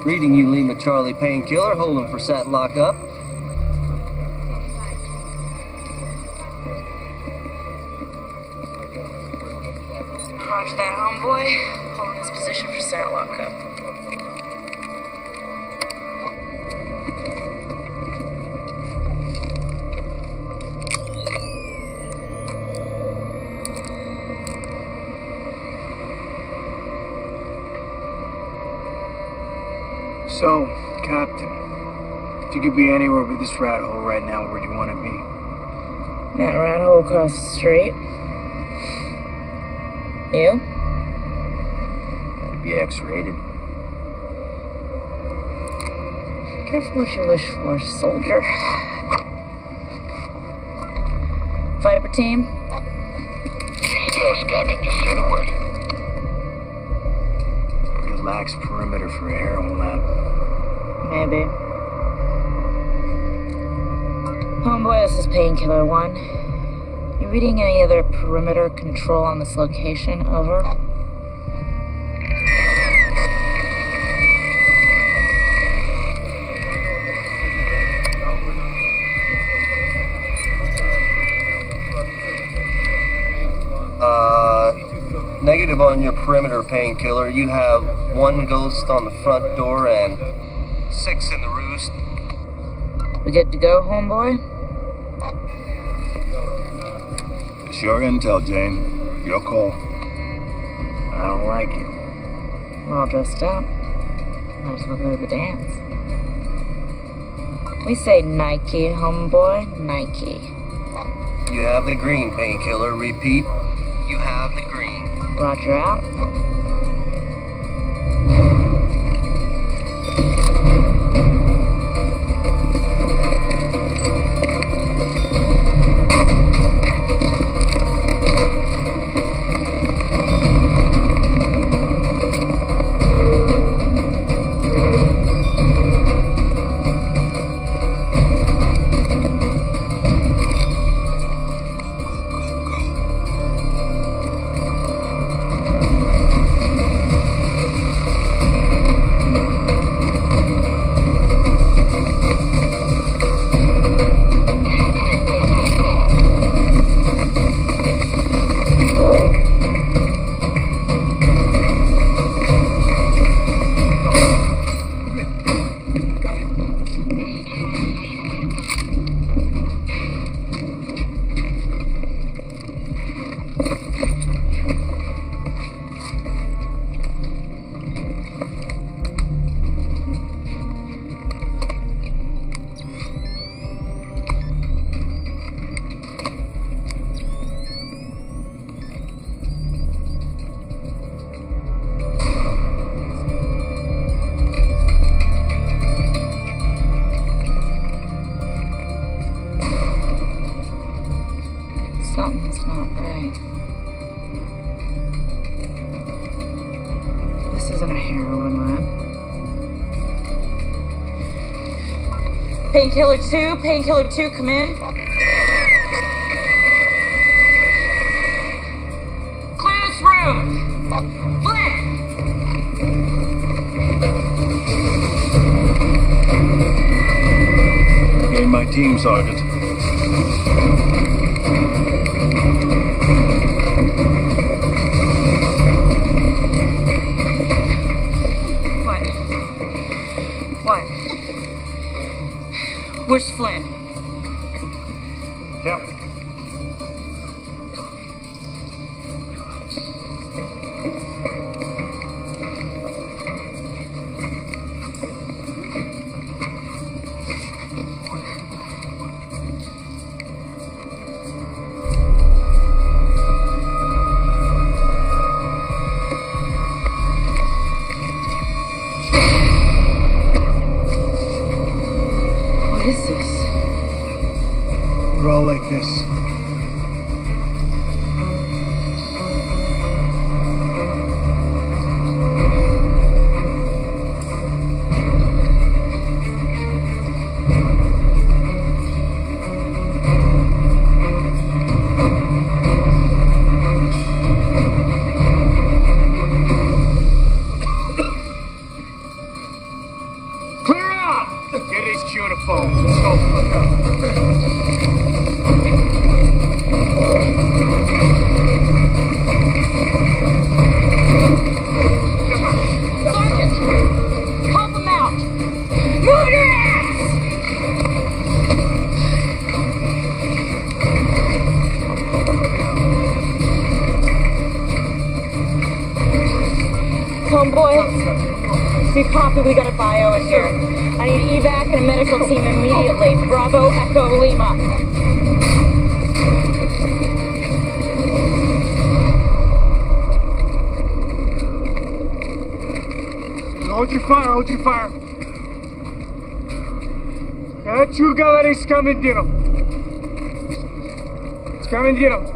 Reading you, Lima Charlie Painkiller, holding for sat lockup. Roger that, homeboy. Holding his position for sat lockup. So, Captain, if you could be anywhere but this rat hole right now, where'd you want to be? That rat hole across the street. You? That'd be X-rated. Careful what you wish for, soldier. Viper team? Yes, Captain, just say the word. Relax perimeter for a heroin lab. Maybe. Homeboy, this is Painkiller 1. You reading any other perimeter control on this location? Over. Negative on your perimeter, Painkiller. You have 1 ghost on the front door and 6 in the roost. We good to go, homeboy? It's your intel, Jane. Your call. I don't like it. We're all dressed up. Might as well go to the dance. We say Nike, homeboy. Nike. You have the green, Painkiller. Repeat, you have the green. Roger out. Something's not right. This isn't a heroin lab. Painkiller 2, come in. Clear this room. Flint! Getting my team, Sergeant. What? Where's Flynn? Yep. Homeboy, we copy, we got a bio in here. I need evac and a medical team immediately. Bravo, Echo, Lima. Hold your fire, hold your fire. Galera, escamendino. Escamendino.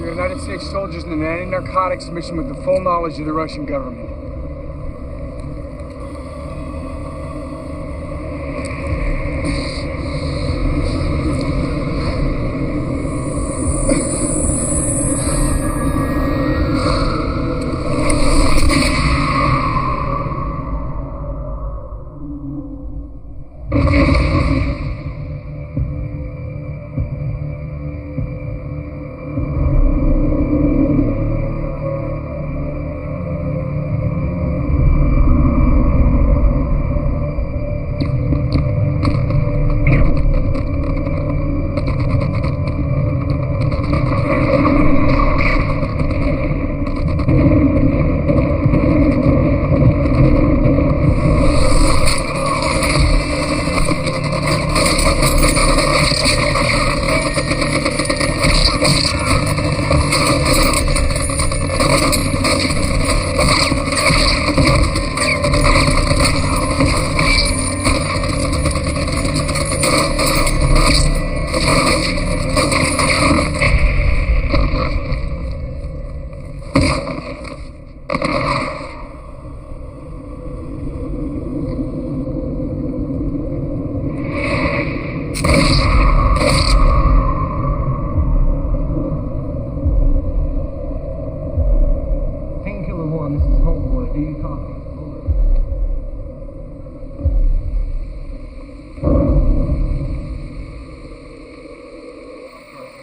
United States soldiers in an anti-narcotics mission with the full knowledge of the Russian government.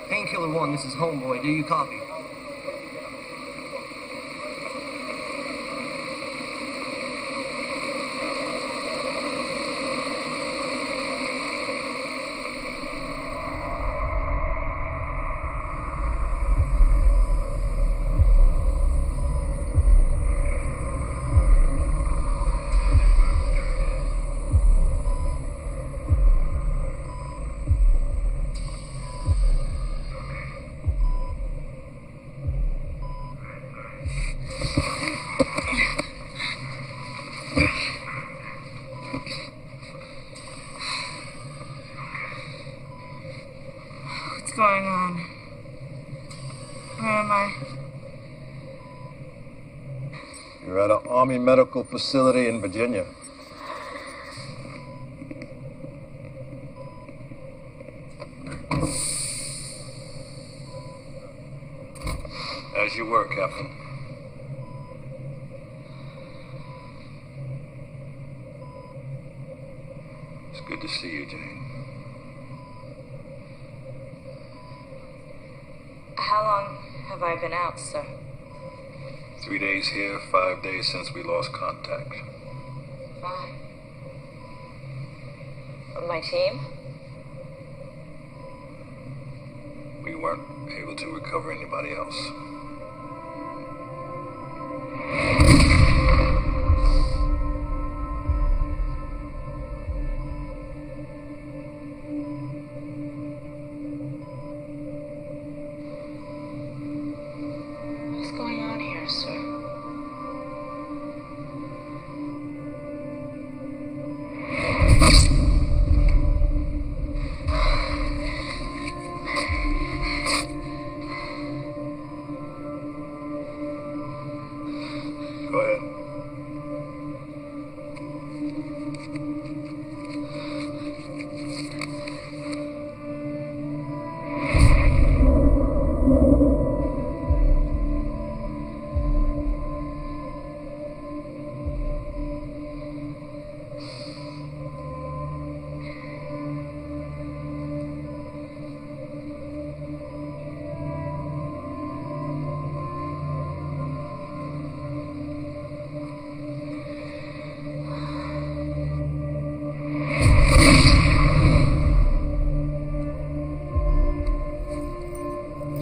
Painkiller 1, this is Homeboy. Do you copy? What's going on? Where am I? You're at an Army medical facility in Virginia. As you were, Captain. It's good to see you, Jane. How long have I been out, sir? 3 days here, 5 days since we lost contact. 5. From my team? We weren't able to recover anybody else. What's going on here, sir?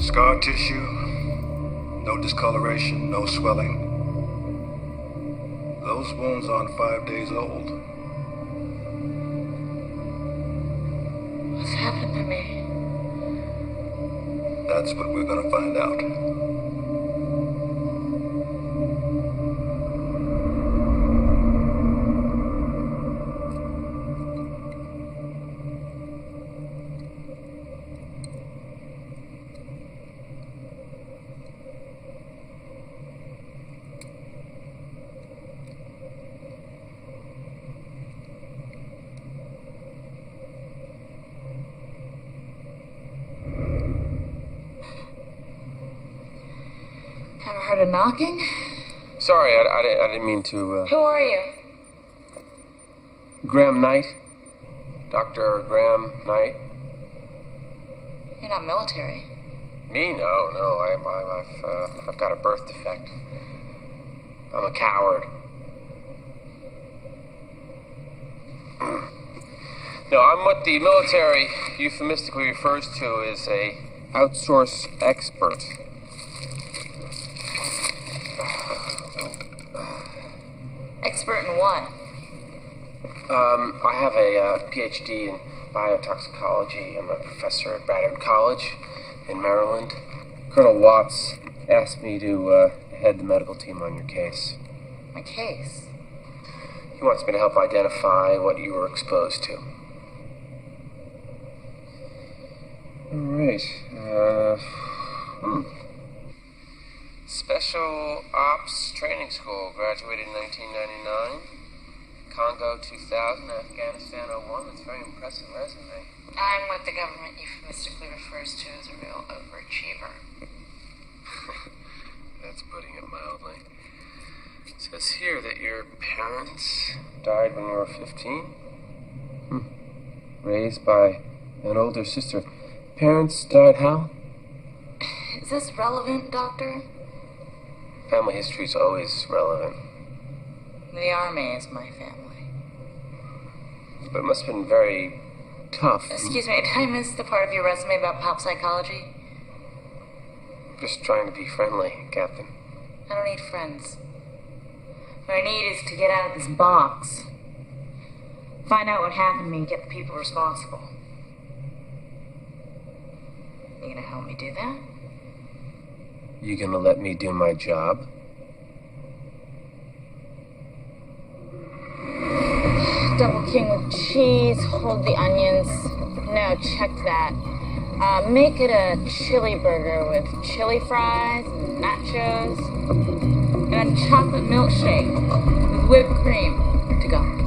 Scar tissue, no discoloration, no swelling. Those wounds aren't 5 days old. What's happened to me? That's what we're gonna find out. Ever heard of knocking? Sorry, I didn't mean to, Who are you? Graham Knight? Dr. Graham Knight? You're not military. Me? No. I've got a birth defect. I'm a coward. No, I'm what the military euphemistically refers to as a outsource expert. Expert in what? I have a PhD in biotoxicology. I'm a professor at Bradford College in Maryland. Colonel Watts asked me to head the medical team on your case. My case? He wants me to help identify what you were exposed to. All right. Special Ops Training School, graduated in 1999. Congo 2000, Afghanistan 01. That's a very impressive resume. I'm what the government euphemistically refers to as a real overachiever. That's putting it mildly. It says here that your parents died when you were 15. Raised by an older sister. Parents died how? Is this relevant, Doctor? Family history is always relevant. The Army is my family. But it must have been very tough. Excuse me, did I miss the part of your resume about pop psychology? Just trying to be friendly, Captain. I don't need friends. What I need is to get out of this box. Find out what happened to me and get the people responsible. You gonna help me do that? You gonna let me do my job? Double king with cheese, hold the onions. No, check that. Make it a chili burger with chili fries and nachos. And a chocolate milkshake with whipped cream. To go.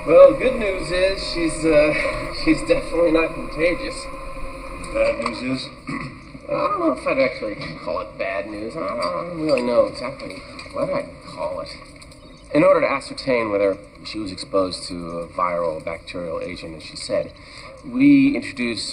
Well, the good news is she's definitely not contagious. Bad news is, I don't know if I'd actually call it bad news. I don't really know exactly what I'd call it. In order to ascertain whether she was exposed to a viral bacterial agent, as she said, we introduced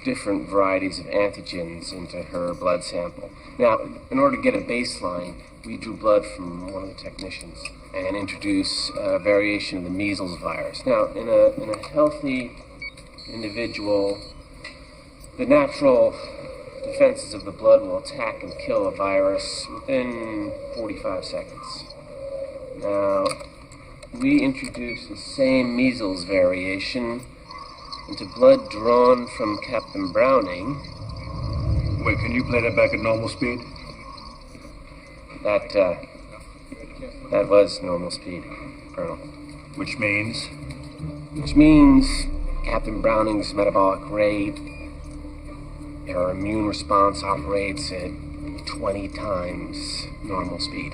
different varieties of antigens into her blood sample. Now, in order to get a baseline, we drew blood from one of the technicians and introduced a variation of the measles virus. Now, in a healthy individual, the natural defenses of the blood will attack and kill a virus within 45 seconds. Now, we introduce the same measles variation into blood drawn from Captain Browning. Wait, can you play that back at normal speed? That was normal speed, Colonel. Which means? Which means Captain Browning's metabolic rate, her immune response operates at 20 times normal speed.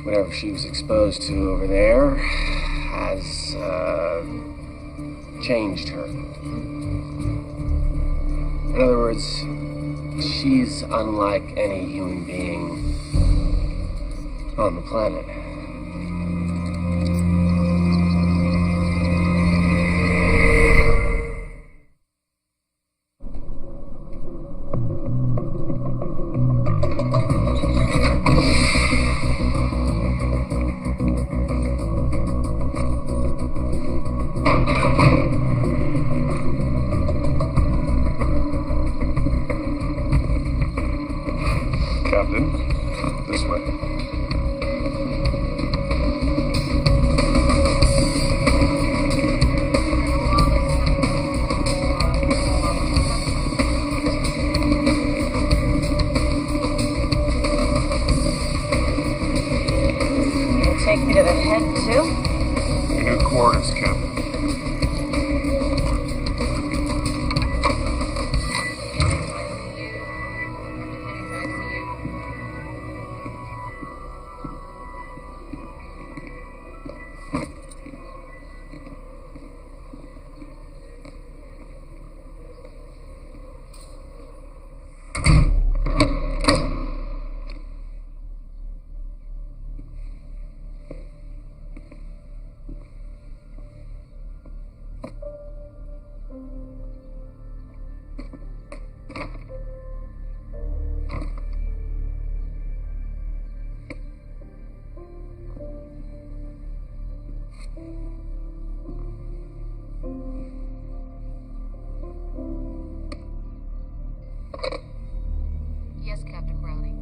Whatever she was exposed to over there has changed her. In other words, she's unlike any human being on the planet. Captain, this way. You'll take me to the head, too? Your new quarters, Captain. Yes, Captain Browning.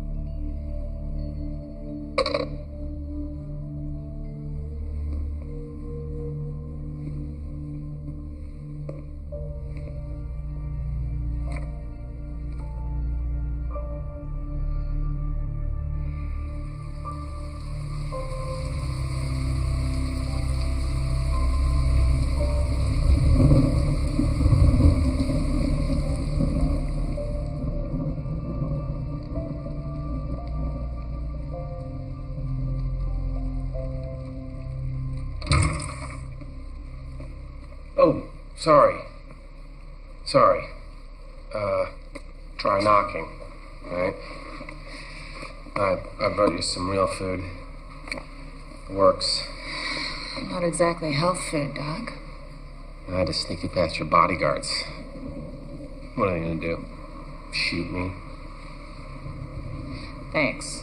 Oh, sorry. Try knocking, alright? I brought you some real food. It works. Not exactly health food, Doc. I had to sneak you past your bodyguards. What are they gonna do? Shoot me? Thanks.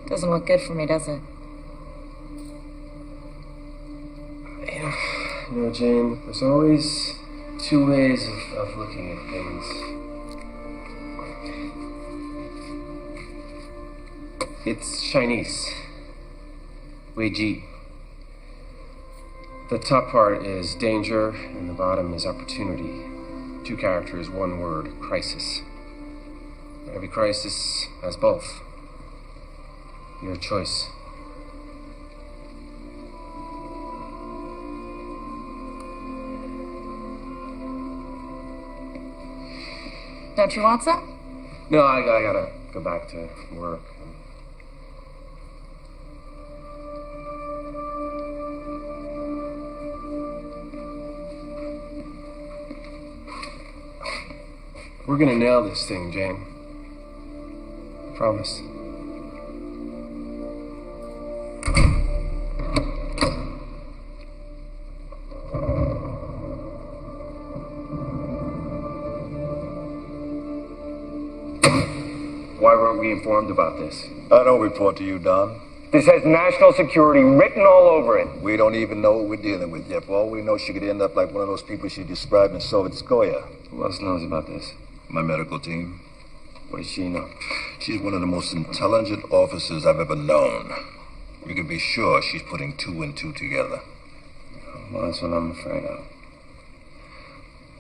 Doesn't look good for me, does it? You know, Jane, there's always two ways of looking at things. It's Chinese. Wei Ji. The top part is danger, and the bottom is opportunity. Two characters, one word, crisis. Every crisis has both. Your choice. Don't you want some? No, I gotta go back to work. We're gonna nail this thing, Jane. Promise. Why weren't we informed about this? I don't report to you, Don. This has national security written all over it. We don't even know what we're dealing with yet. For all we know, she could end up like one of those people she described in Sovietskoye. Who else knows about this? My medical team. What does she know? She's one of the most intelligent officers I've ever known. You can be sure she's putting two and two together. Well, that's what I'm afraid of.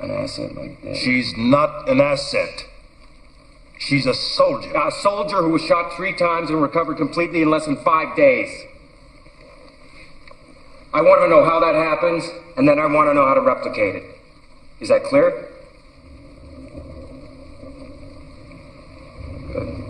An asset like that. She's not an asset. She's a soldier. A soldier who was shot 3 times and recovered completely in less than 5 days. I want to know how that happens, and then I want to know how to replicate it. Is that clear? Good.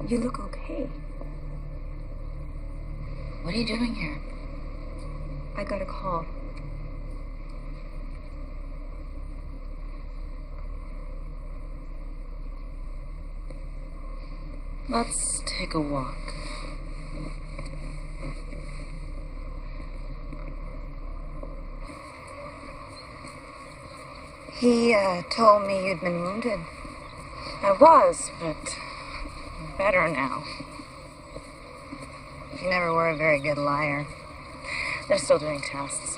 You look okay. What are you doing here? I got a call. Let's take a walk. He told me you'd been wounded. I was, but I'm better now. You never were a very good liar. They're still doing tests.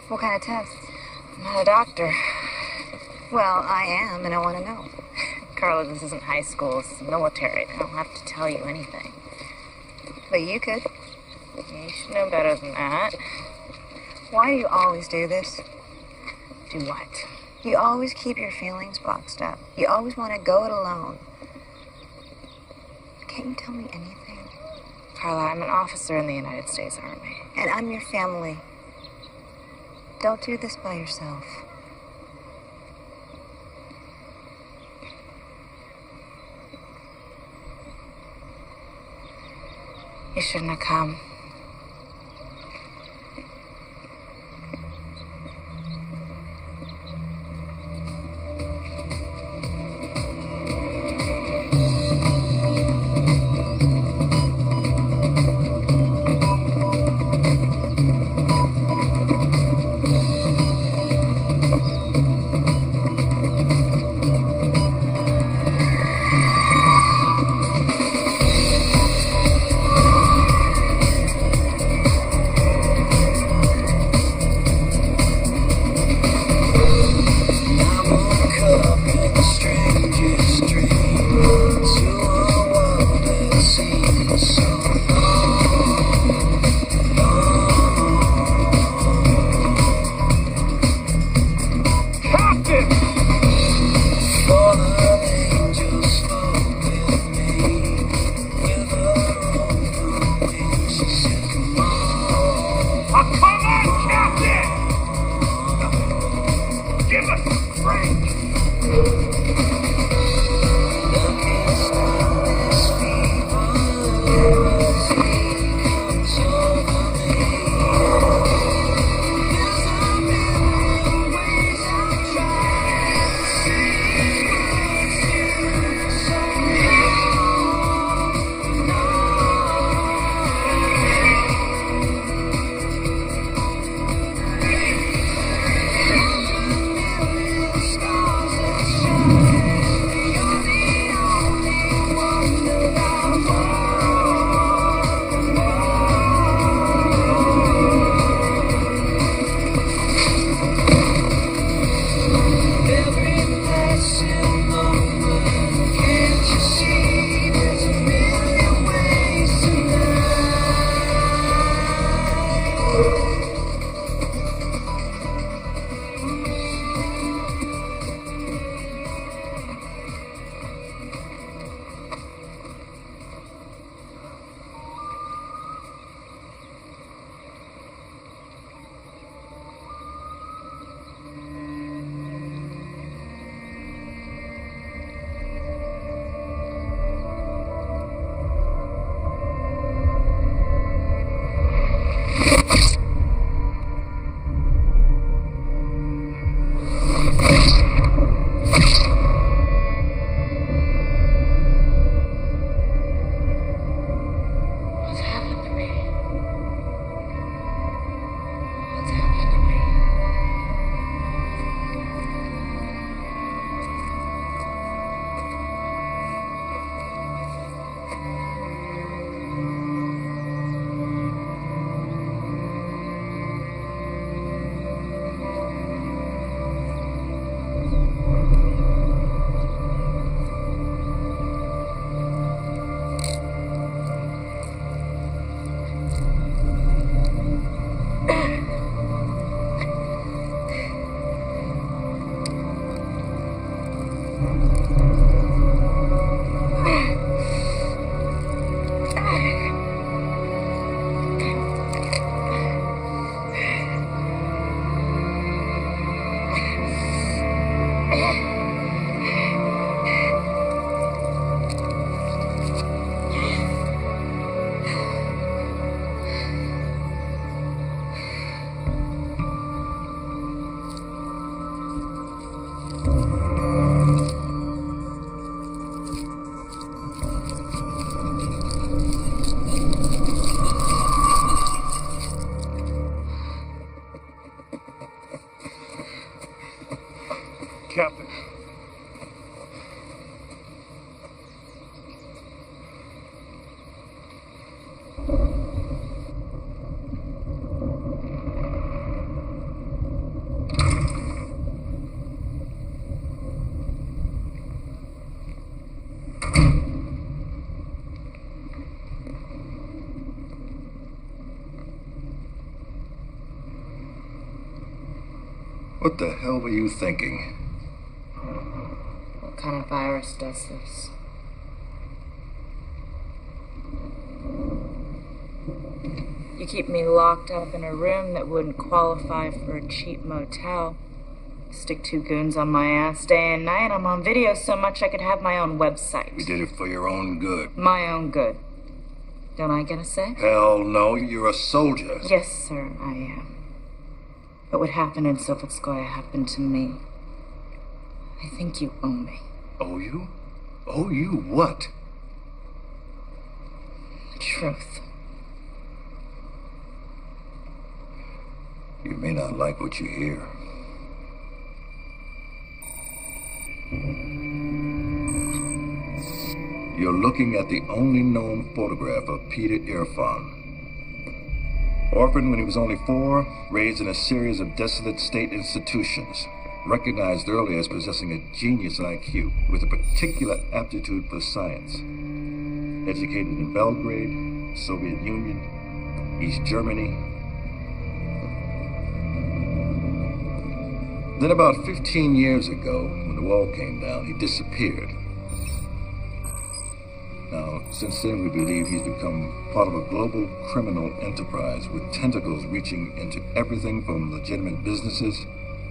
What kind of tests? I'm not a doctor. Well, I am, and I want to know. Carla, this isn't high school. This is military. I don't have to tell you anything. But you could. You should know better than that. Why do you always do this? Do what? You always keep your feelings boxed up. You always want to go it alone. Can't you tell me anything? Carla, I'm an officer in the United States Army. And I'm your family. Don't do this by yourself. You shouldn't have come. Captain. What the hell were you thinking? What kind of virus does this? You keep me locked up in a room that wouldn't qualify for a cheap motel. Stick two goons on my ass day and night. I'm on video so much I could have my own website. You did it for your own good. My own good. Don't I get a say? Hell no, you're a soldier. Yes, sir, I am. But what happened in Sovetskoye happened to me. I think you owe me. Owe you? Owe you what? The truth. You may not like what you hear. You're looking at the only known photograph of Peter Irfan. Orphaned when he was only 4, raised in a series of desolate state institutions, recognized early as possessing a genius IQ with a particular aptitude for science. Educated in Belgrade, Soviet Union, East Germany. Then about 15 years ago, when the wall came down, he disappeared. Now, since then, we believe he's become part of a global criminal enterprise with tentacles reaching into everything from legitimate businesses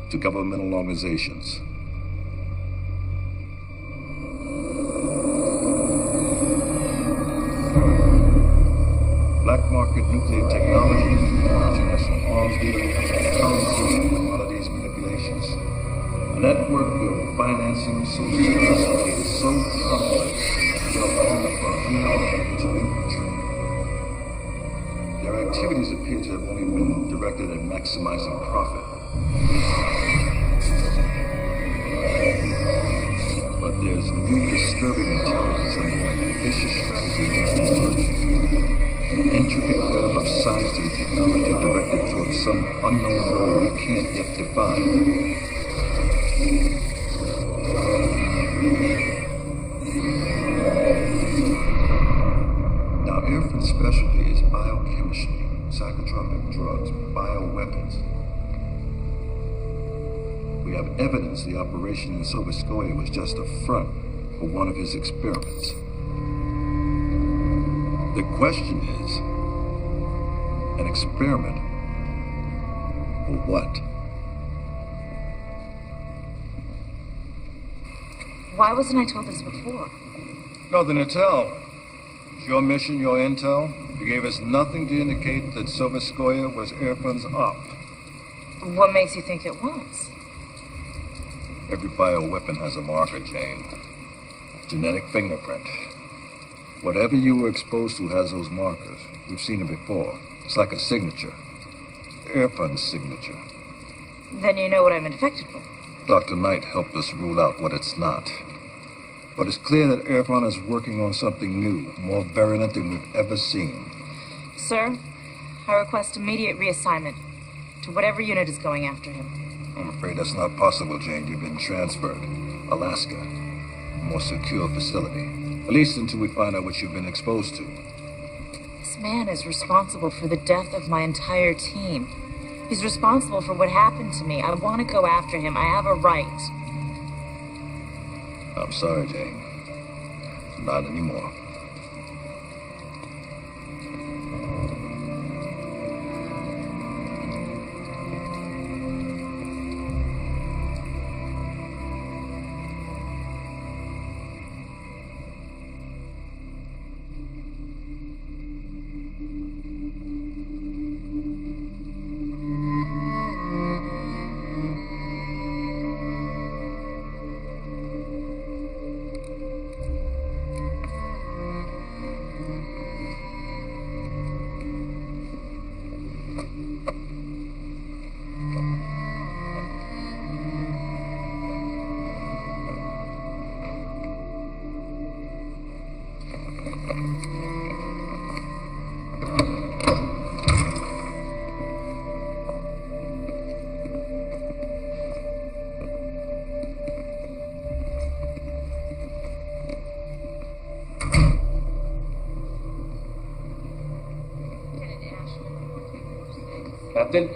to governmental organizations. Black market nuclear technology, international arms dealing, currency, commodities manipulations. A network of financing so sophisticated, so complex, their activities appear to have only been directed at maximizing profit. But there's new disturbing intelligence and vicious strategy. An intricate web of scientific technology directed towards some unknown goal we can't yet define. Irfan's specialty is biochemistry, psychotropic drugs, bioweapons. We have evidence the operation in Sovetskoye was just a front for one of his experiments. The question is, an experiment for what? Why wasn't I told this before? Nothing to tell. It's your mission, your intel. You gave us nothing to indicate that Sovetskoye was Irfan's op. What makes you think it was? Every bioweapon has a marker, Jane. Genetic fingerprint. Whatever you were exposed to has those markers. We've seen it before. It's like a signature. Irfan's signature. Then you know what I'm infected with. Dr. Knight helped us rule out what it's not. But it's clear that Irfan is working on something new, more virulent than we've ever seen. Sir, I request immediate reassignment to whatever unit is going after him. I'm afraid that's not possible, Jane. You've been transferred. Alaska. A more secure facility. At least until we find out what you've been exposed to. This man is responsible for the death of my entire team. He's responsible for what happened to me. I want to go after him. I have a right. I'm sorry, Jane. Not anymore. Captain?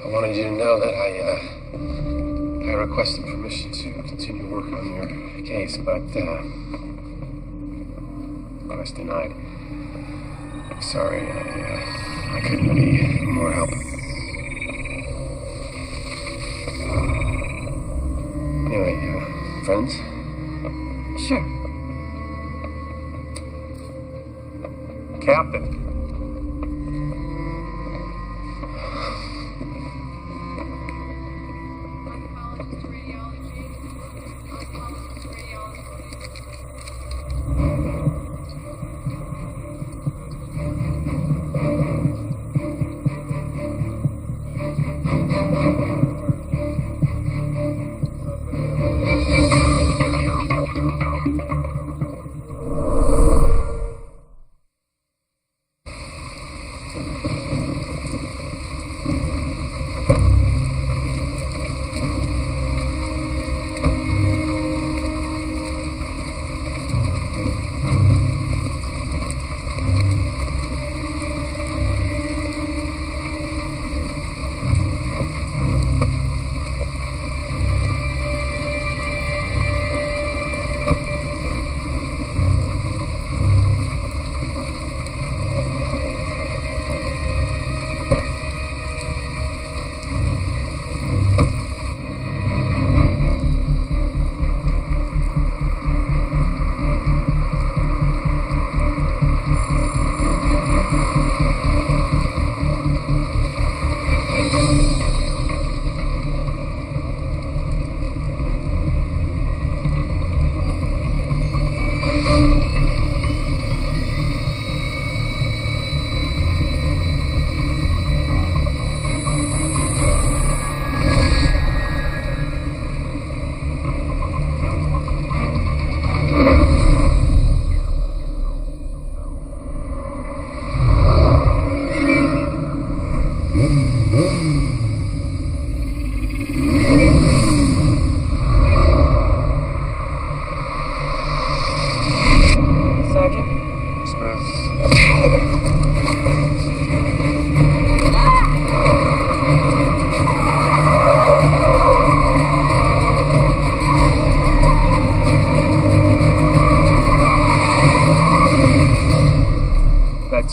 I wanted you to know that I requested permission to continue working on your case, but request denied. Sorry, I couldn't be more help. Anyway, friends? Sure. Captain.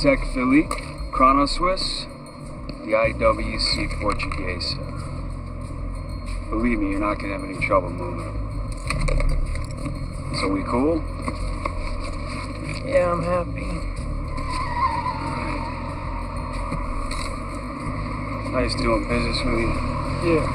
Tech Philly, Chrono Swiss, the IWC Portuguese. Believe me, you're not gonna have any trouble moving. So we cool? Yeah, I'm happy. Nice doing business with you. Yeah.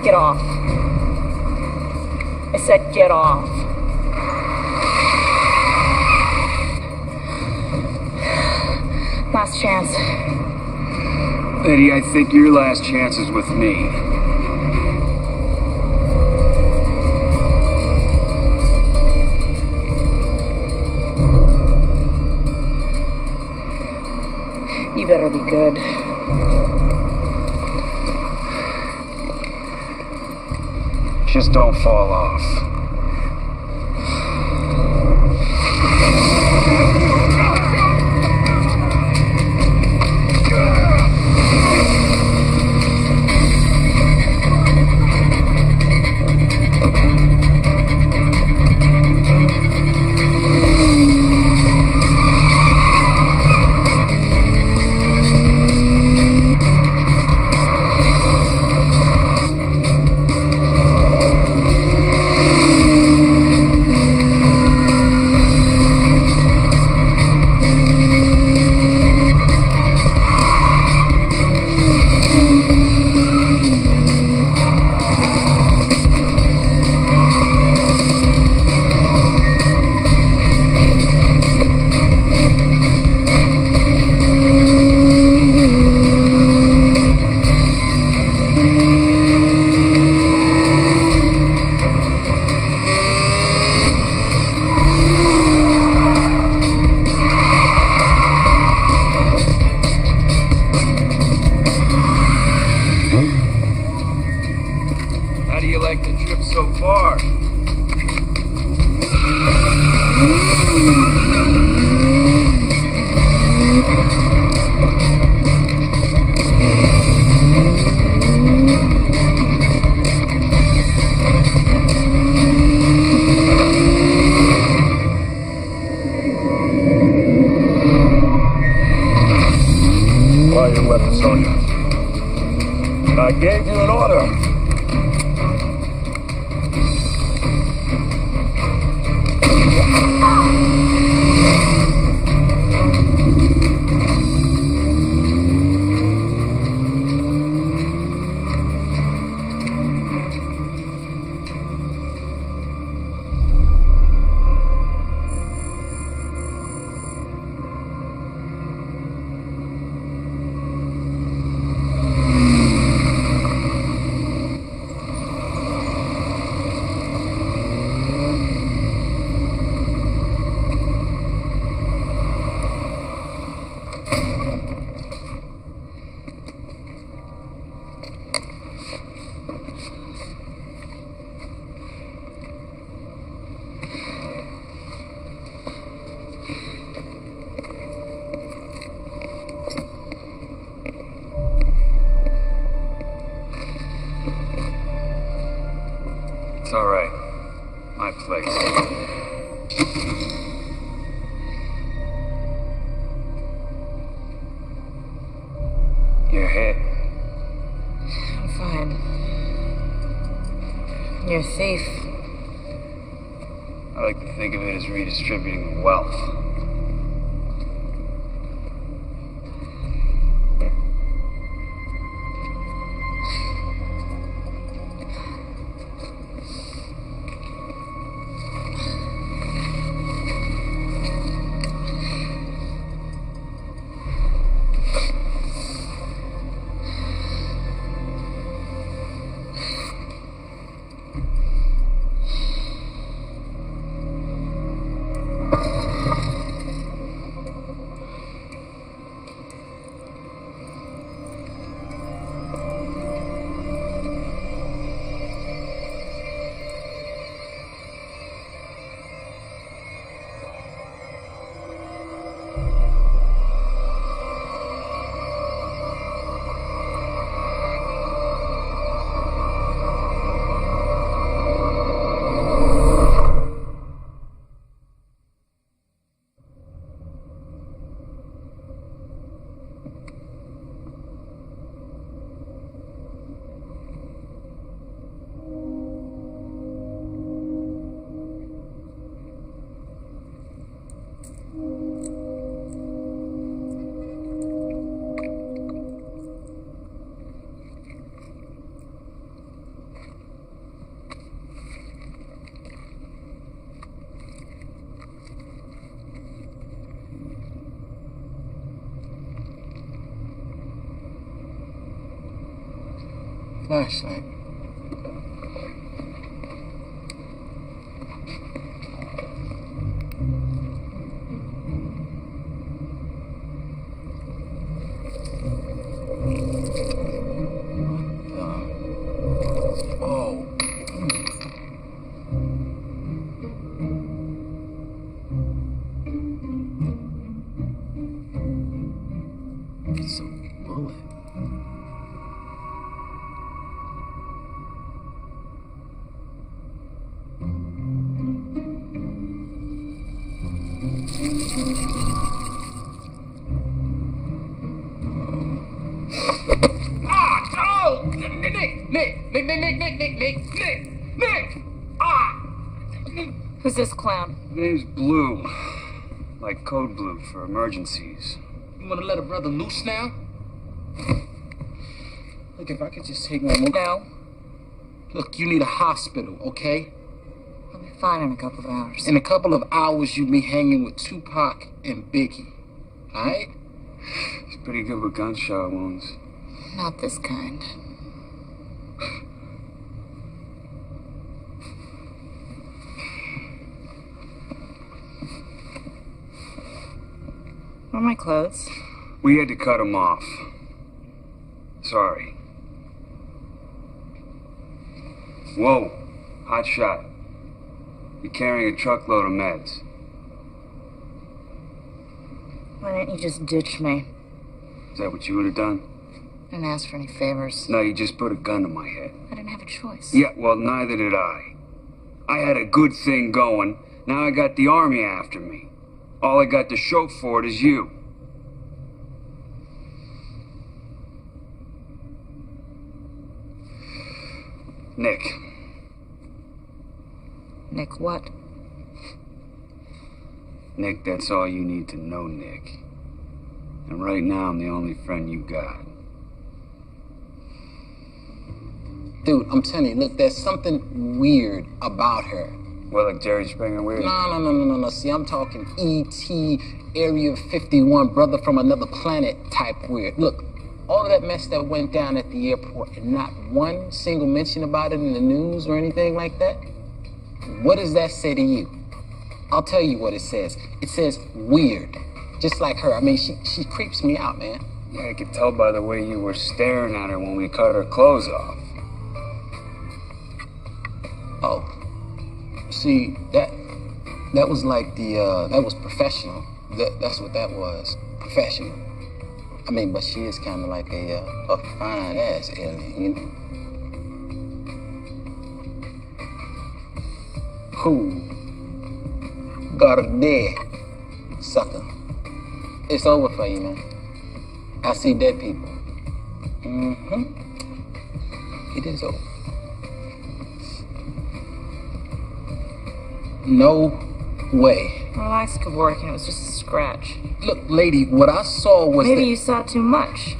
Get off. I said get off. Last chance. Eddie, I think your last chance is with me. You better be good. Just don't fall off. You're hit. I'm fine. You're a thief. I like to think of it as redistributing wealth. Flashlight. It's a bullet. Nick! Ah! Who's this clown? Name's Blue. Like code blue for emergencies. You want to let a brother loose now? Look, if I could just take one more. No. Look, you need a hospital, okay? I'll be fine in a couple of hours. In a couple of hours, you'll be hanging with Tupac and Biggie. Alright? He's pretty good with gunshot wounds. Not this kind. Where are my clothes? We had to cut him off. Sorry. Whoa, hot shot. You're carrying a truckload of meds. Why didn't you just ditch me? Is that what you would have done? I didn't ask for any favors. No, you just put a gun to my head. I didn't have a choice. Yeah, well, neither did I. I had a good thing going. Now I got the army after me. All I got to show for it is you. Nick. Nick what? Nick, that's all you need to know, Nick. And right now, I'm the only friend you got. Dude, I'm telling you, look, there's something weird about her. Well, like Jerry Springer weird? No. See, I'm talking E.T., Area 51, brother from another planet type weird. Look, all of that mess that went down at the airport and not one single mention about it in the news or anything like that, what does that say to you? I'll tell you what it says. It says weird, just like her. I mean, she creeps me out, man. Yeah, I could tell by the way you were staring at her when we cut her clothes off. Oh. See, that was like that was professional. That's what that was, professional. I mean, but she is kind of like a fine ass alien, you know. Who? Got her dead. Sucker. It's over for you, man. I see dead people. Mm-hmm. It is over. No way. Well, lights could work and it was just a scratch. Look, lady, what I saw was Maybe you saw too much.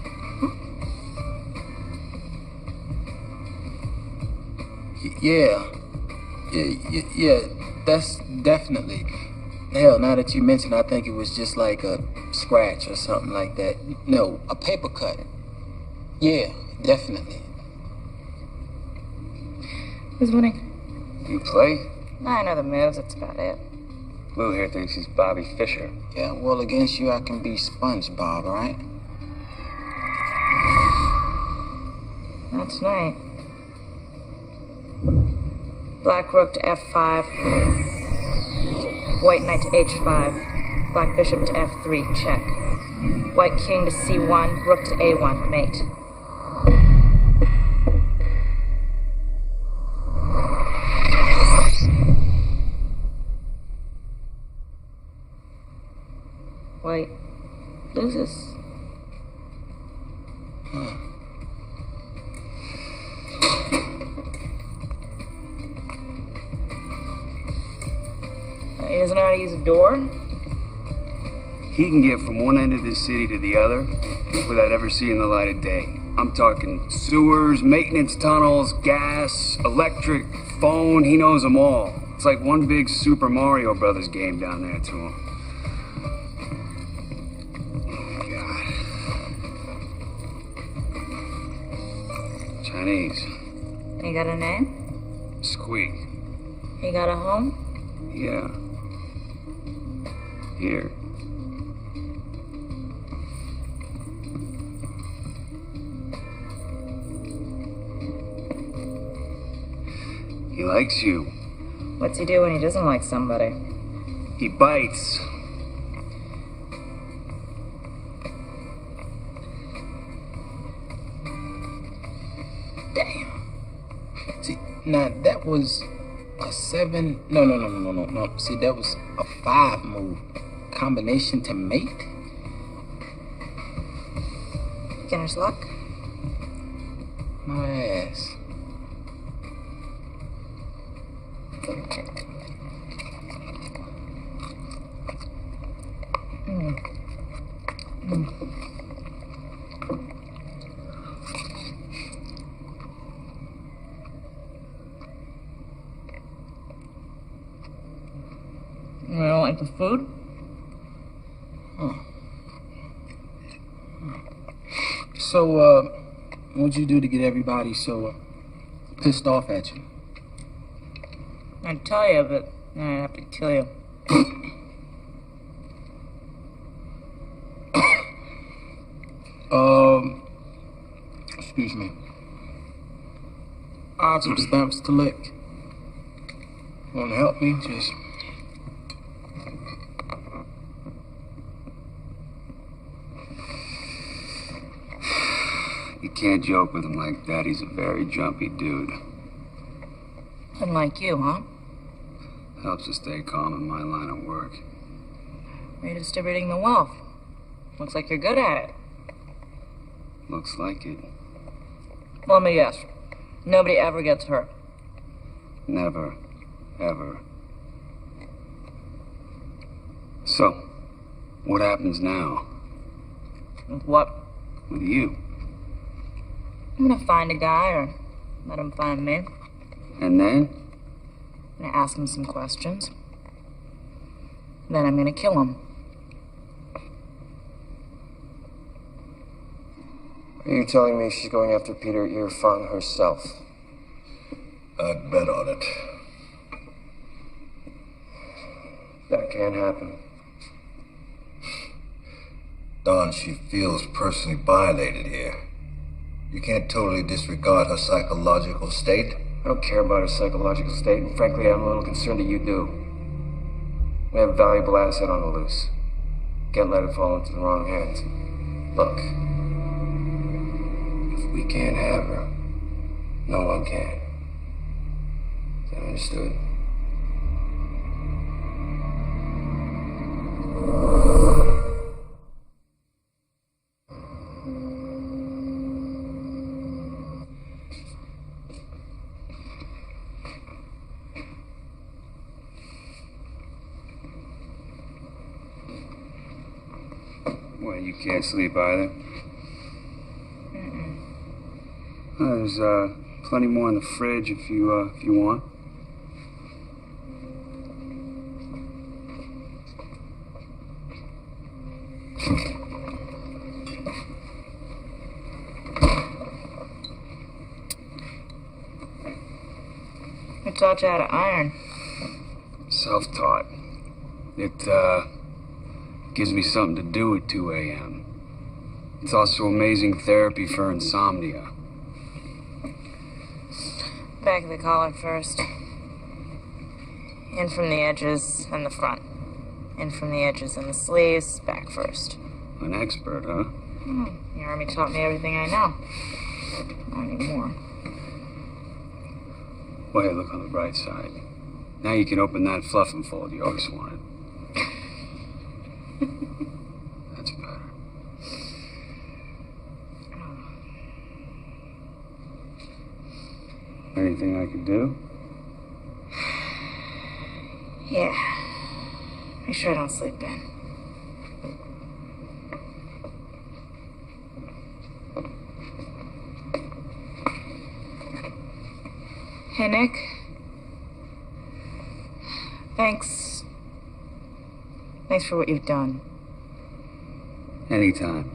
Yeah. Yeah, that's definitely. Hell, now that you mention, I think it was just like a scratch or something like that. No, a paper cut. Yeah, definitely. Who's winning? You play? I know the moves, that's about it. Lou here thinks he's Bobby Fischer. Yeah, well, against you, I can be SpongeBob, all right? Not tonight. Black rook to f5. White knight to h5. Black bishop to f3, check. White king to c1, rook to a1, mate. White loses. He doesn't know how to use a door? He can get from one end of this city to the other without ever seeing the light of day. I'm talking sewers, maintenance tunnels, gas, electric, phone, he knows them all. It's like one big Super Mario Brothers game down there to him. God. Chinese. He got a name? Squeak. He got a home? Yeah. Here. He likes you. What's he do when he doesn't like somebody? He bites. Damn. See, now that was a 7. No. See, that was a 5 move. Combination to mate? Beginner's luck? My ass. You don't like the food? So, what'd you do to get everybody so pissed off at you? I'd tell you, but I'd have to kill you. Excuse me. I have some stamps to lick. Want to help me? Just... You can't joke with him like that. He's a very jumpy dude. Unlike you, huh? Helps to stay calm in my line of work. Redistributing the wealth. Looks like you're good at it. Looks like it. Let me guess. Nobody ever gets hurt. Never. Ever. So, what happens now? With what? With you. I'm gonna find a guy or let him find me. And then? I'm gonna ask him some questions. Then I'm gonna kill him. Are you telling me she's going after Peter Irfan herself? I'd bet on it. That can't happen. Don, she feels personally violated here. You can't totally disregard her psychological state. I don't care about her psychological state, and frankly, I'm a little concerned that you do. We have a valuable asset on the loose. Can't let it fall into the wrong hands. Look, if we can't have her, no one can. Is that understood? Well, you can't sleep either? Mm-mm. There's plenty more in the fridge if you want. Who taught you how to iron? Self-taught. It gives me something to do at 2 a.m. It's also amazing therapy for insomnia. Back of the collar first. In from the edges and the front. In from the edges and the sleeves, back first. An expert, huh? The Army taught me everything I know. Not anymore. Well, hey, look on the bright side. Now you can open that fluff and fold you always wanted. That's better. Anything I can do? Yeah. Make sure I don't sleep in. Hey, Nick. Thanks. Thanks for what you've done. Anytime.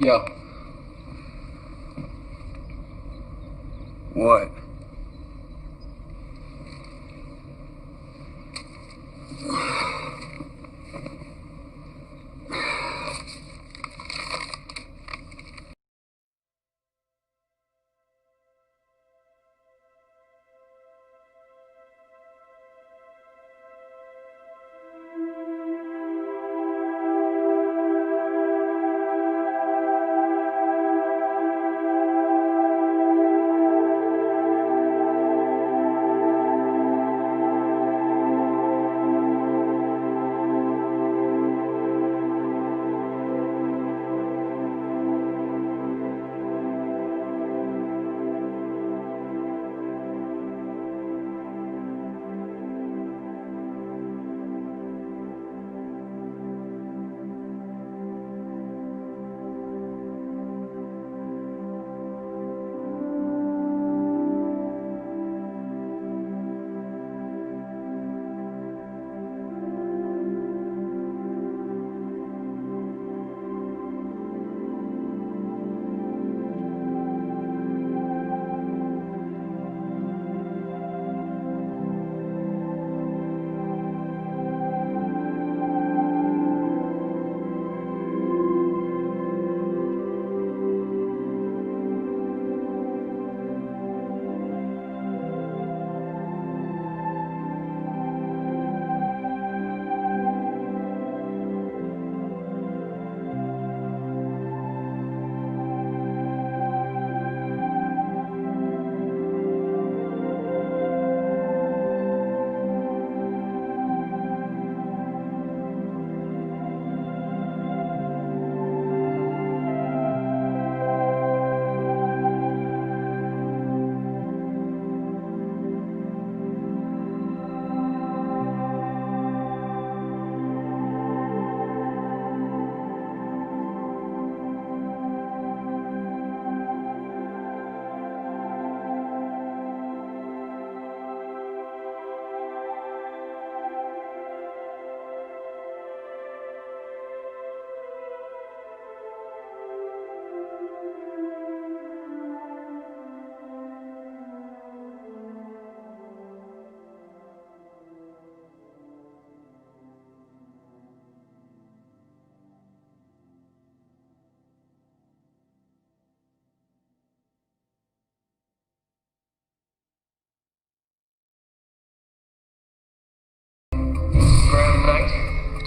Yo. What?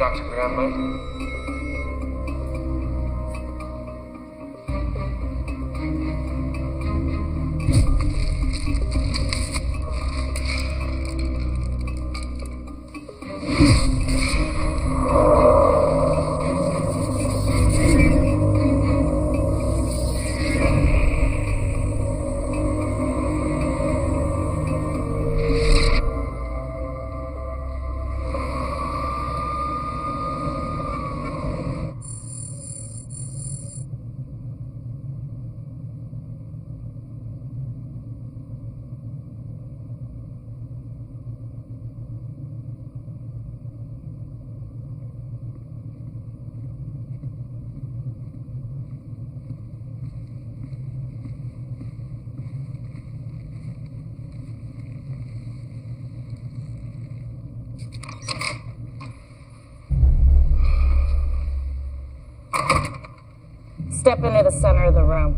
Dr. Graham, Step into the center of the room.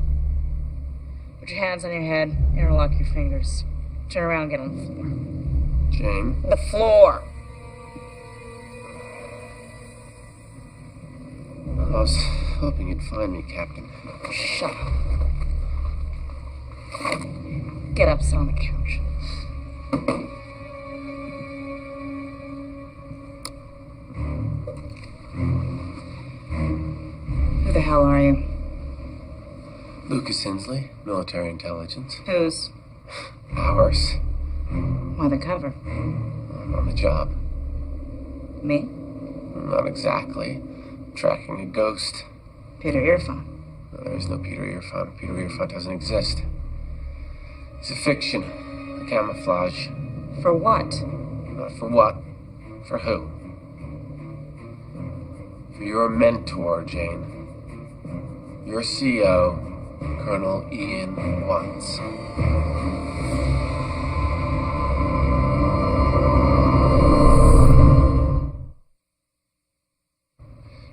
Put your hands on your head, interlock your fingers. Turn around and get on the floor. Jane. The floor! I was hoping you'd find me, Captain. Shut up. Get up, sit on the couch. Who the hell are you? Lucas Hensley, military intelligence. Whose? Ours. Why the cover? I'm on the job. Me? Not exactly. Tracking a ghost. Peter Earphone. No, there's no Peter Earphone. Peter Earphone doesn't exist. It's a fiction. A camouflage. For what? Not for what. For who? For your mentor, Jane. Your CO, Colonel Ian Watts.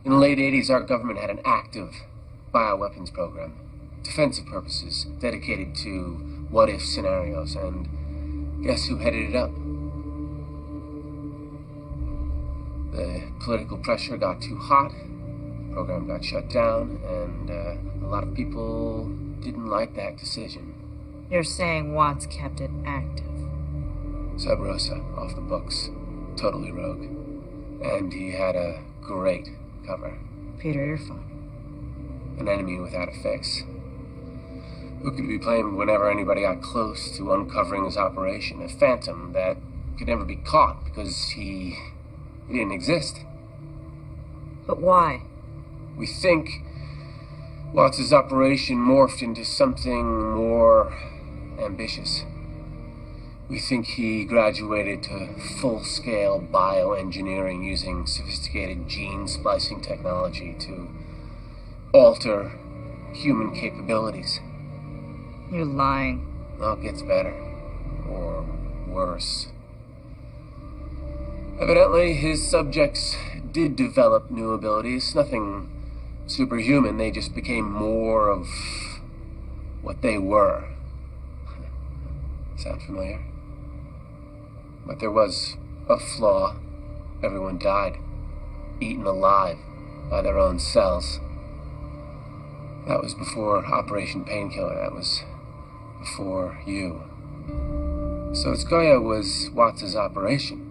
In the late 80s, our government had an active bioweapons program. Defensive purposes, dedicated to what-if scenarios, and guess who headed it up? The political pressure got too hot, the program got shut down, and a lot of people didn't like that decision. You're saying Watts kept it active. Sub Rosa, off the books, totally rogue. And he had a great cover. Peter Earphone. An enemy without a face. Who could be blamed whenever anybody got close to uncovering his operation? A phantom that could never be caught because he didn't exist. But why? We think Watts' operation morphed into something more ambitious. We think he graduated to full-scale bioengineering using sophisticated gene splicing technology to alter human capabilities. You're lying. Well, it gets better. Or worse. Evidently, his subjects did develop new abilities. Nothing superhuman. They just became more of what they were. Sound familiar? But there was a flaw. Everyone died. Eaten alive by their own cells. That was before Operation Painkiller. That was before you. So Goya was Watts' operation.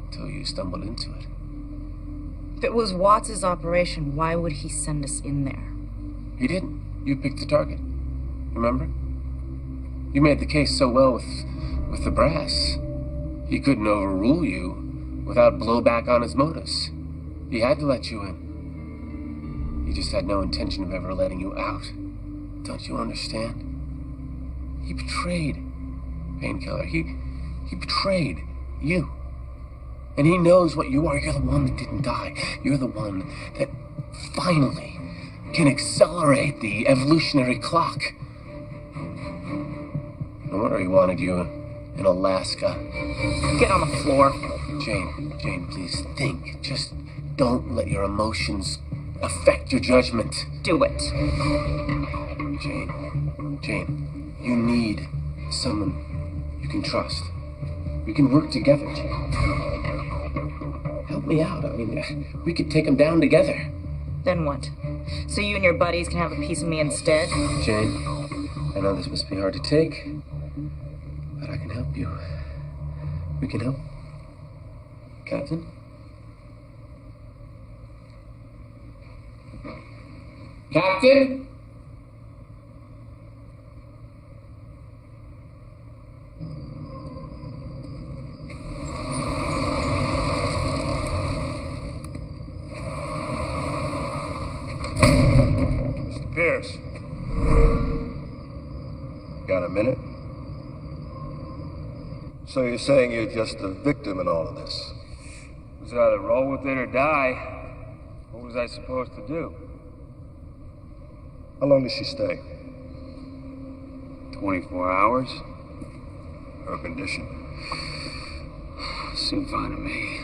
Until you stumbled into it. If it was Watts' operation, why would he send us in there? He didn't. You picked the target. Remember? You made the case so well with the brass. He couldn't overrule you without blowback on his motives. He had to let you in. He just had no intention of ever letting you out. Don't you understand? He betrayed Painkiller. He betrayed you. And he knows what you are. You're the one that didn't die. You're the one that finally can accelerate the evolutionary clock. No wonder he wanted you in Alaska. Get on the floor. Jane, please think. Just don't let your emotions affect your judgment. Do it. Jane, you need someone you can trust. We can work together, Jane. Help help me out. I mean, we could take him down together. Then what? So you and your buddies can have a piece of me instead? Jane, I know this must be hard to take, but I can help you. We can help. Captain? Captain? Mr. Pierce. Got a minute? So you're saying you're just a victim in all of this? It was either roll with it or die. What was I supposed to do? How long did she stay? 24 hours? Her condition? Seemed fine to me.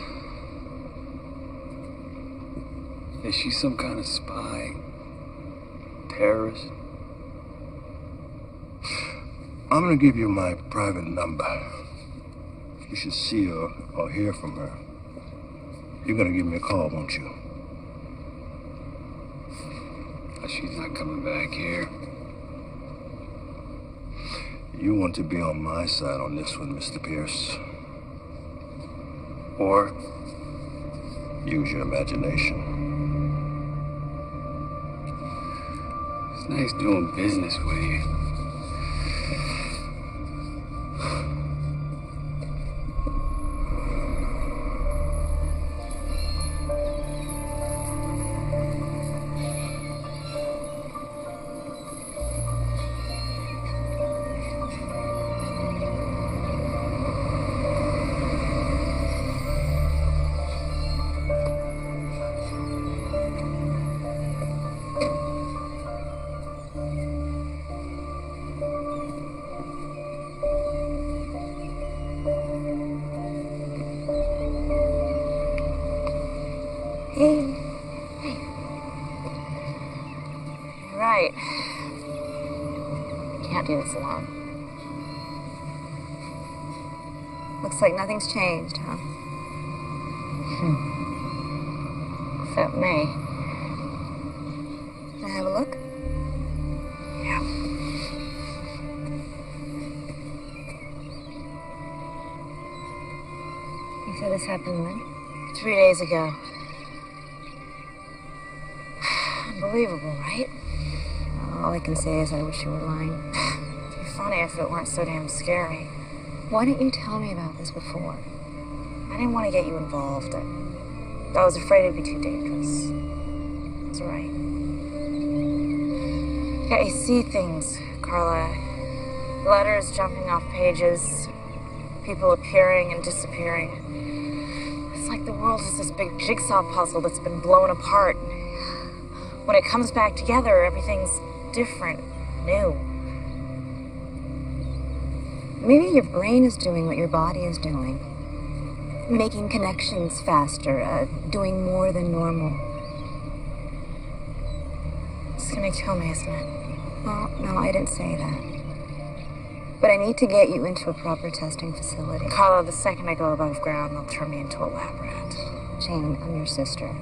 Is she some kind of spy? Terrorist? I'm gonna give you my private number. If you should see her or hear from her, you're gonna give me a call, won't you? She's not coming back here. You want to be on my side on this one, Mr. Pierce. Or use your imagination. it's nice doing business with you. Right. Can't do this alone. Looks like nothing's changed, huh? Except me. Can I have a look? Yeah. You said this happened when? 3 days ago. Unbelievable, right? All I can say is I wish you were lying. It'd be funny if it weren't so damn scary. Why didn't you tell me about this before? I didn't want to get you involved. I was afraid it'd be too dangerous. That's right. Yeah, you see things, Carla. Letters jumping off pages, people appearing and disappearing. It's like the world is this big jigsaw puzzle that's been blown apart. When it comes back together, everything's different, new. Maybe your brain is doing what your body is doing. Making connections faster, doing more than normal. It's gonna kill me, isn't it? Well, no, I didn't say that. But I need to get you into a proper testing facility. Carla, the second I go above ground, they'll turn me into a lab rat. Jane, I'm your sister.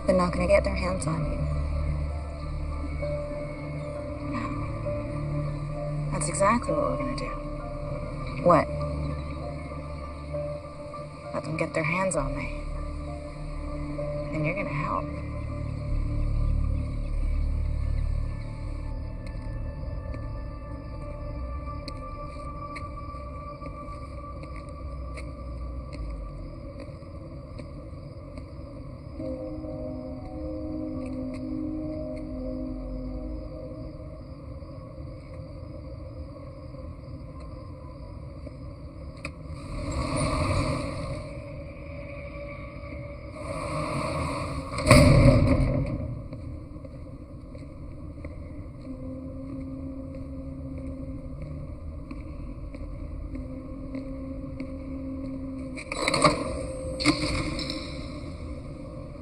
They're not going to get their hands on you. That's exactly what we're gonna do. What? Let them get their hands on me. And you're gonna help.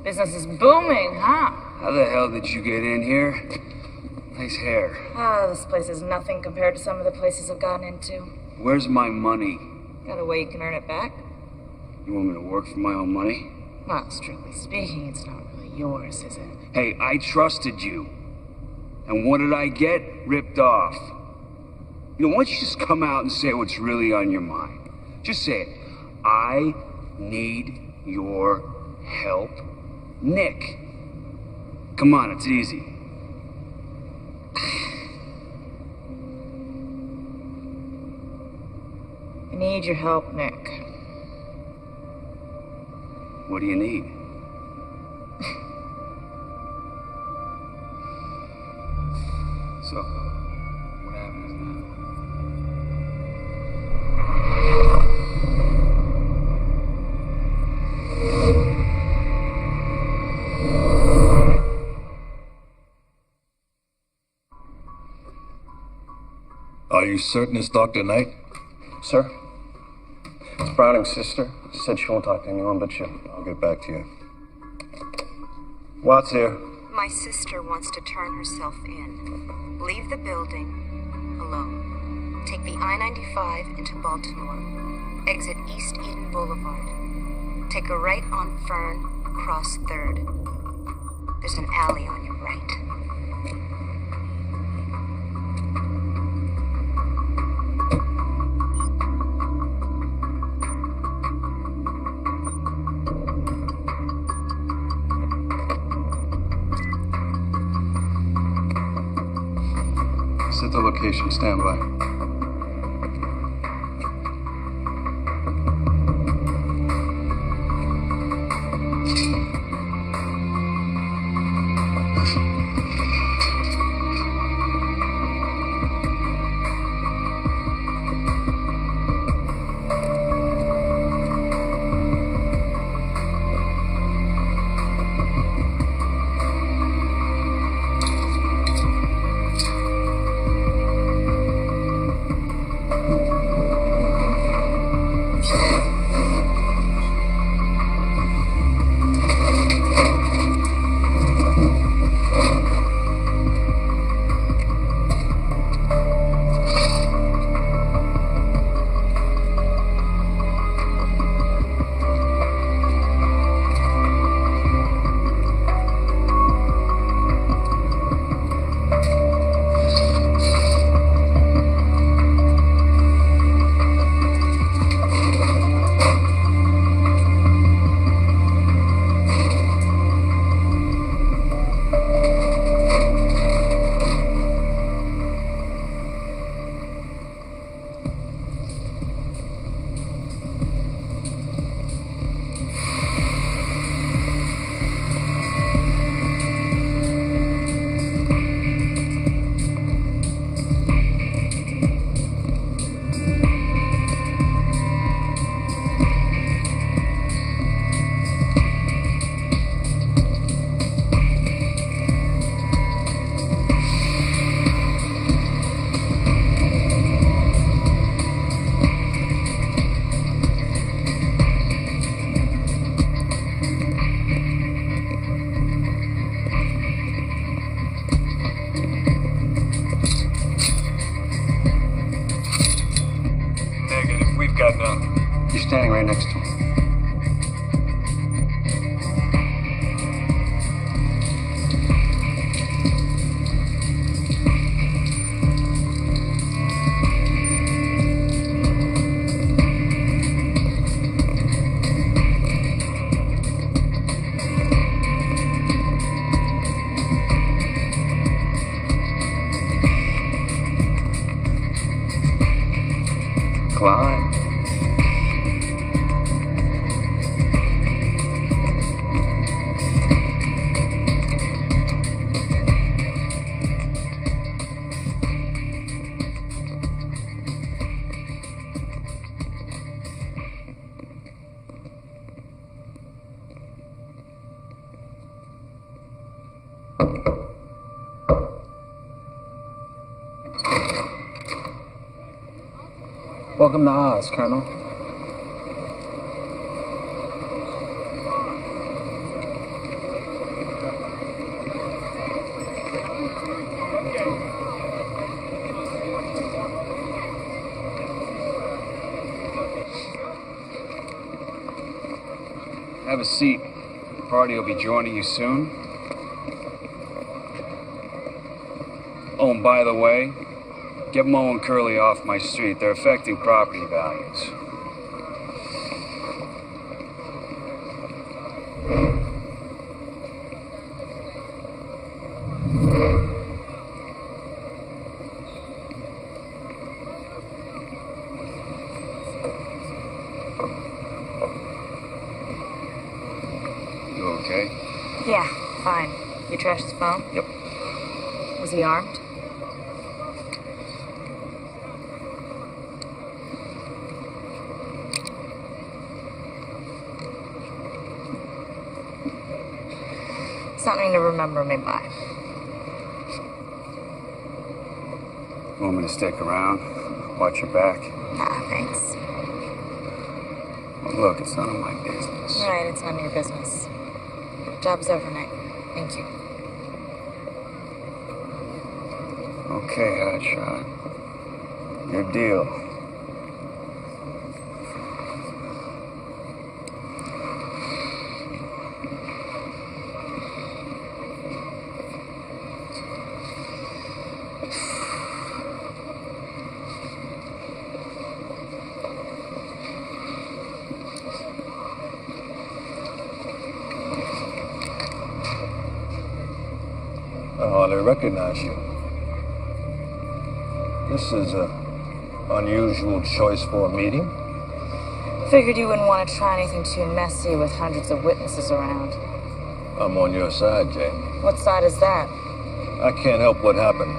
Business is booming, huh? How the hell did you get in here? Nice hair. Ah, this place is nothing compared to some of the places I've gotten into. Where's my money? Got a way you can earn it back? You want me to work for my own money? Well, strictly speaking, it's not really yours, is it? Hey, I trusted you. And what did I get? Ripped off. You know, why don't you just come out and say what's really on your mind? Just say it. I need your help. Nick. Come on, it's easy. I need your help, Nick. What do you need? So, what happens now? Are you certain it's Dr. Knight? Sir? It's Browning's sister. She said she won't talk to anyone but you. I'll get back to you. Watts here. My sister wants to turn herself in. Leave the building alone. Take the I-95 into Baltimore. Exit East Eden Boulevard. Take a right on Fern, cross 3rd. There's an alley on your right. Set the location. Stand by. You're standing right next to him. Climb. Welcome to Oz, Colonel. Have a seat. Party will be joining you soon. Oh, and by the way, get Mo and Curly off my street. They're affecting property values. You okay? Yeah, fine. You trashed his phone? Yep. Was he armed? Something to remember me by. Want me to stick around? Watch your back? Nah, thanks. Well, look, it's none of my business. Right, it's none of your business. Job's over, Nick. Thank you. Okay, Hotshot. Your deal. I hardly recognize you. This is an unusual choice for a meeting. Figured you wouldn't want to try anything too messy with hundreds of witnesses around. I'm on your side, Jane. What side is that? I can't help what happened.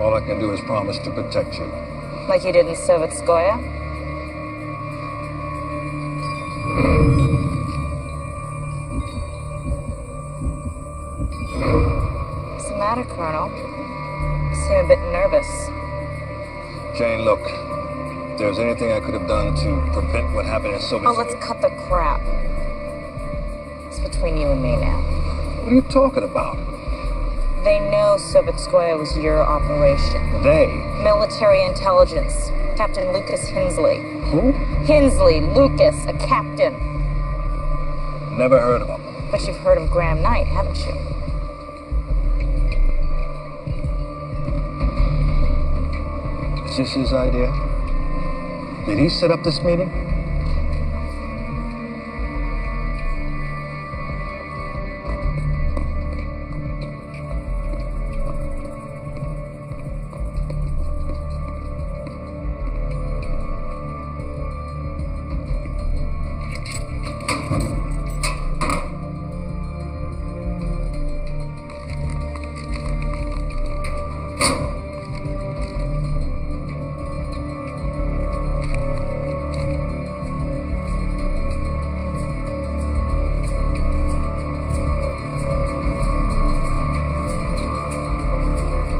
All I can do is promise to protect you. Like you did in Sovetskoye? What's the matter, Colonel? You seem a bit nervous. Jane, look. If there's anything I could have done to prevent what happened in Soviet... Oh, let's cut the crap. It's between you and me now. What are you talking about? They know Sovetskoye was your operation. They? Military intelligence. Captain Lucas Hensley. Who? Hensley, Lucas, a captain. Never heard of him. But you've heard of Graham Knight, haven't you? Is this his idea? Did he set up this meeting?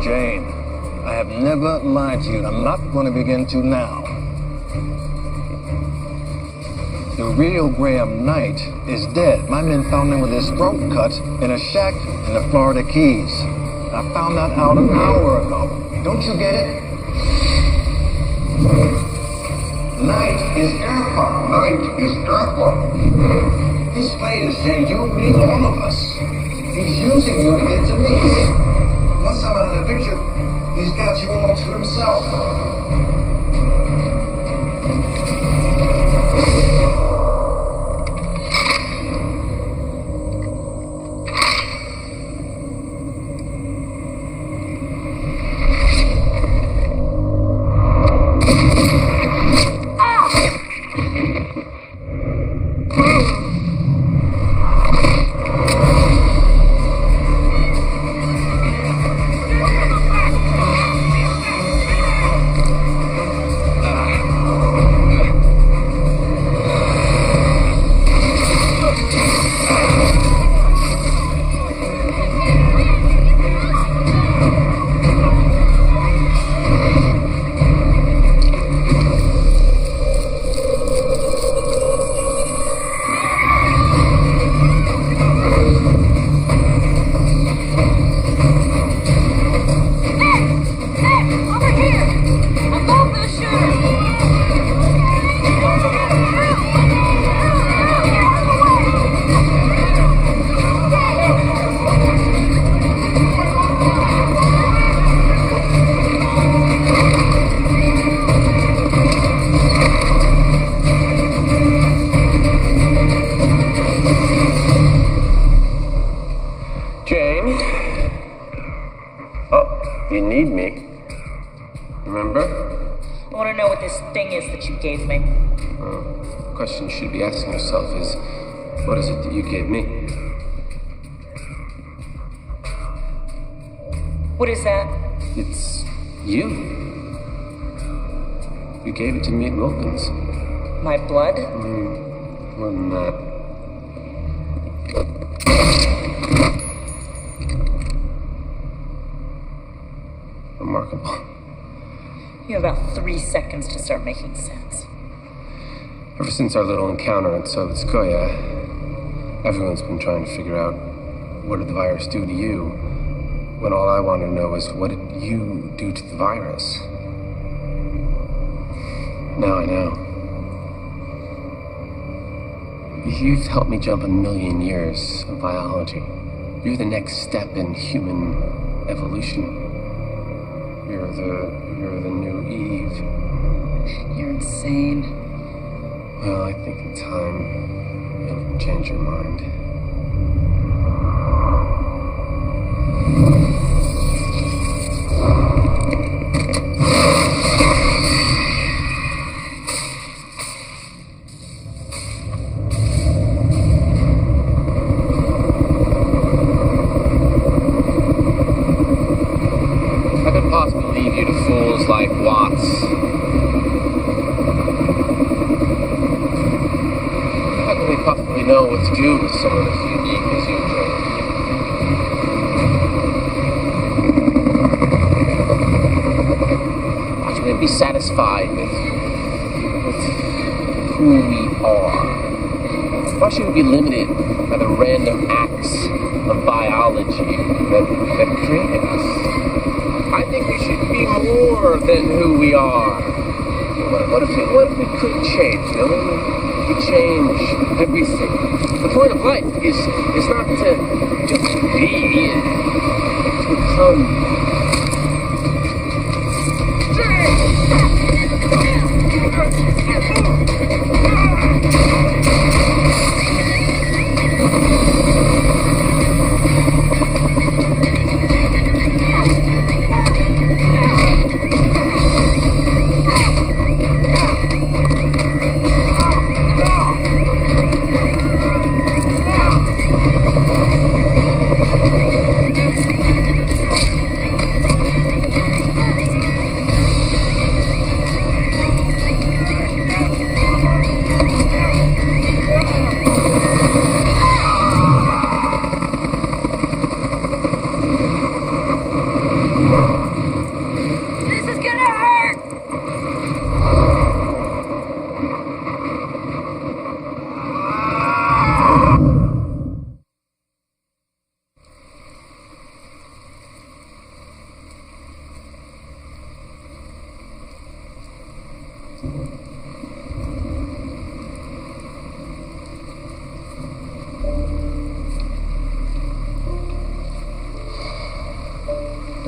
Jane, I have never lied to you, and I'm not going to begin to now. The real Graham Knight is dead. My men found him with his throat cut in a shack in the Florida Keys. I found that out an hour ago. Don't you get it? Knight is airport. Knight is airport. He's played as Jane, you, me, all of us. He's using you to get to me. Once I'm out of the picture, he's got you all to himself. Remember? I want to know what this thing is that you gave me. The question you should be asking yourself is, what is it that you gave me? What is that? It's you. You gave it to me at Wilkins. My blood? More than that. Remarkable. You have about 3 seconds to start making sense. Ever since our little encounter at Sovetskoye, everyone's been trying to figure out, what did the virus do to you? When all I want to know is, what did you do to the virus? Now I know. You've helped me jump 1,000,000 years of biology. You're the next step in human evolution. You're the new Eve. You're insane. Well, I think in time, you'll change your mind. I could possibly leave you to fools like Watts. How can they possibly know what to do with someone as unique as you, Joe? Why should they be satisfied with who we are? Why should we be limited by the random acts of biology that created us? I think we should be more than who we are. What if we could change? You know, we change everything. The point of life is not to just be, it's to become.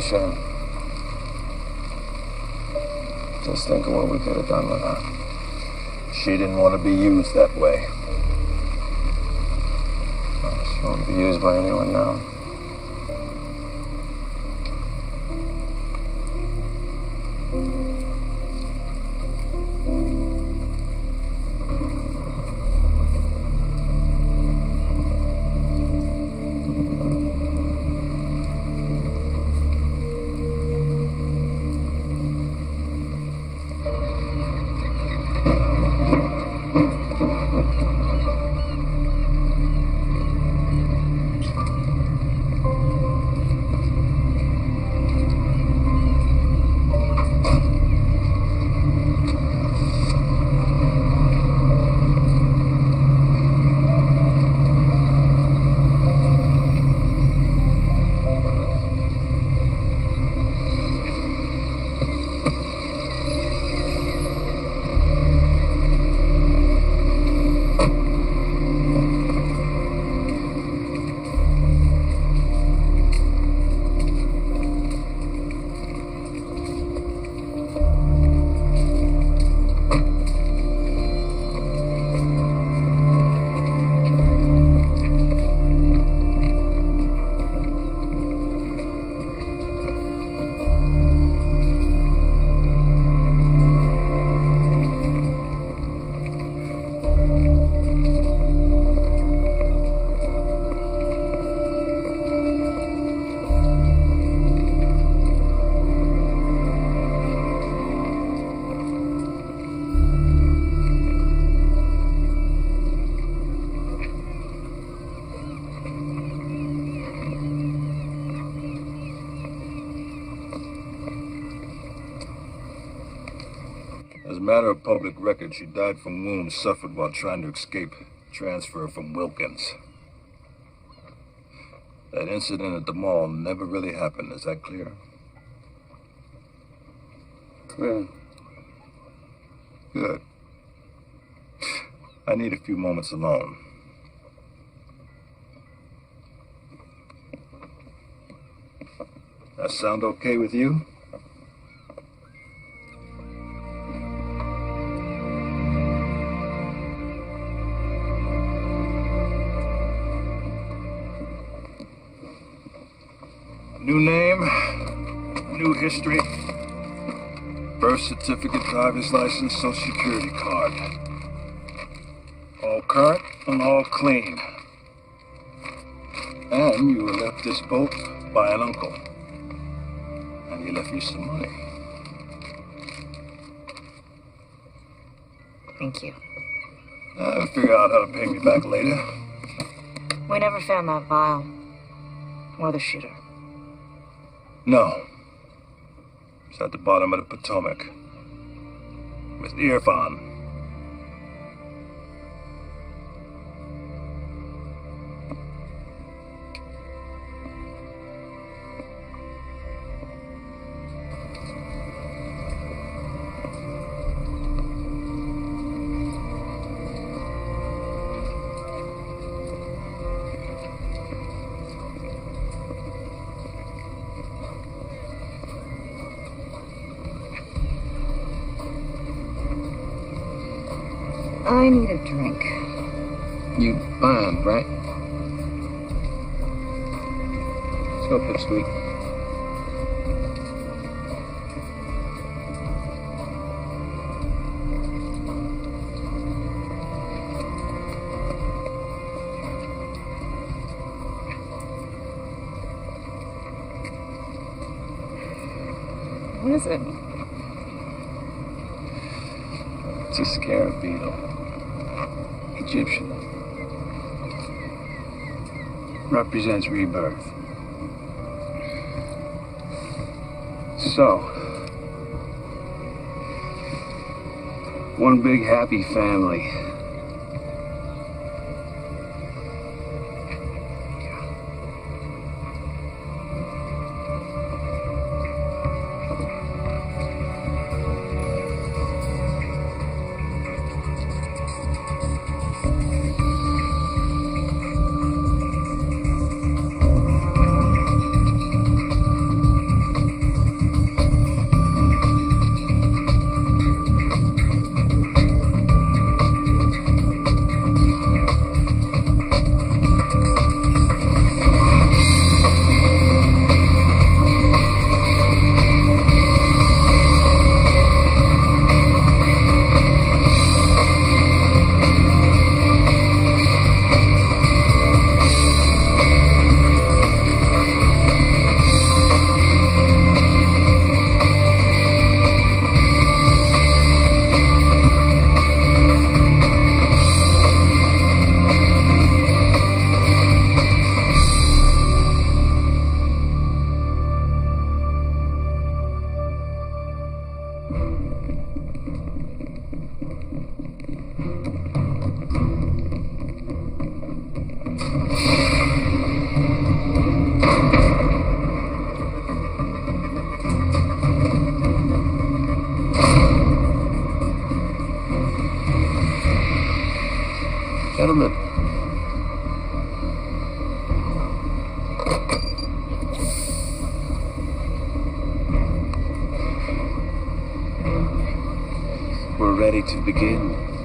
Shame. Just think of what we could have done with her. She didn't want to be used that way. She won't be used by anyone now. As a matter of public record, she died from wounds suffered while trying to escape transfer from Wilkins. That incident at the mall never really happened, is that clear? Clear. Good. I need a few moments alone. That sound okay with you? New name, new history, birth certificate, driver's license, social security card. All current and all clean. And you were left this boat by an uncle. And he left you some money. Thank you. I'll figure out how to pay me back later. We never found that vial. Or the shooter. No. It's at the bottom of the Potomac. With Irfan. I need a drink. You fine, right? Let's go pipsqueak. What is it? It's a scarab beetle. Egyptian. Represents rebirth. So, one big happy family. Gentlemen. We're ready to begin.